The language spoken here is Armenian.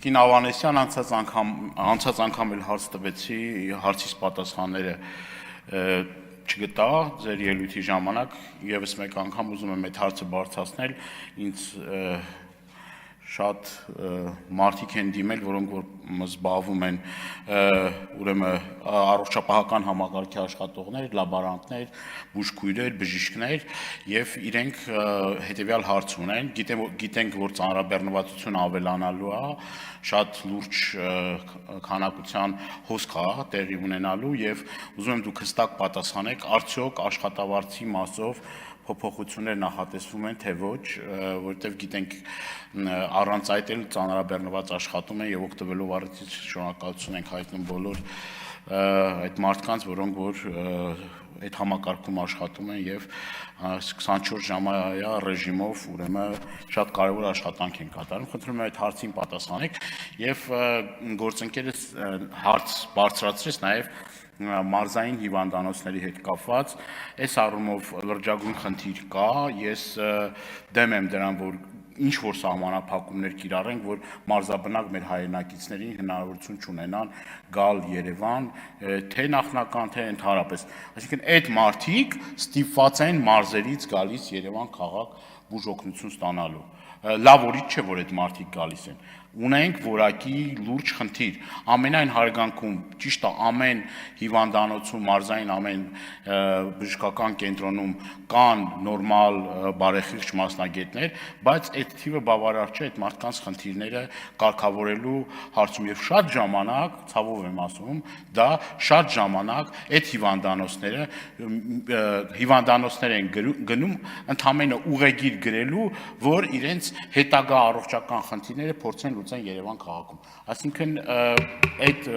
Տիկին Ավանեսյան անցած անգամ էլ հարց տվեցի, հարցիս պատասխանները չգտա ձեր ելույթի ժամանակ, եւս մեկ անգամ ուզում եմ այդ հարցը բարձրացնել, ինձ շատ մարդիկ են դիմել, որոնք որ զբաղվում են ուրեմն առողջապահական համակարգի աշխատողներ, լաբորանտներ, բուժքույրեր, բժիշկներ եւ իրենք հետեւյալ հարց ունեն, գիտենք, որ ծանրաբեռնվածությունը ավելանալու է, շատ լուրջ քանակության հոսք է տեղի ունենալու եւ ուզում եմ դուք հստակ պատասխանեք, արդյոք աշխատավարձի մասով փոփոխություններ նախատեսվում են, թե ոչ, որովհետև գիտենք առանց այդ էլ ծանրաբեռնված աշխատում են եւ օգտվելով առիթից շնորհակալություն ենք հայտնում բոլոր այդ մարդկանց, որոնք որ այդ համակարգում աշխատում են եւ 24 ժամյա ռեժիմով ուրեմն շատ կարեւոր աշխատանք են կատարում։ Խնդրում եմ այդ հարցին պատասխանեք եւ գործընկերս հարց բարձրացրեց նաեւ մարզային հիվանդանոցների հետ կապված, այս առումով լրջագույն խնդիր կա, ես դեմ եմ դրան, որ ինչ-որ սահմանափակումներ կիրառենք, որ մարզաբնակ մեր հայրենակիցներին հնարավորություն չունենան գալ Երևան, թե նախնական, թե ընդհանրապես։ Այսինքն այդ մարդիկ ստիպված են մարզերից գալիս Երևան քաղաք բուժօգնություն ստանալու։ Լավ օրից չէ, որ այդ մարդիկ գալիս են։ Ունենք որակի լուրջ խնդիր։ Ամենայն հարգանքում, ճիշտ է, ամեն հիվանդանոցում, մարզային ամեն բժշկական կենտրոնում կան նորմալ բարեխիղճ մասնագետներ, բայց այդ թիվը բավարար չէ այդ մարդկանց խնդիրները կարգավորելու հարցում եւ շատ ժամանակ, ցավով եմ ասում, դա շատ ժամանակ այդ հիվանդանոցներ են գնում ընդամենը ուղեգիր գրելու, որ իրենց հետագա առողջական խնդիրները փորձեն լուծեն Երևան քաղաքում։ Այսինքն այդ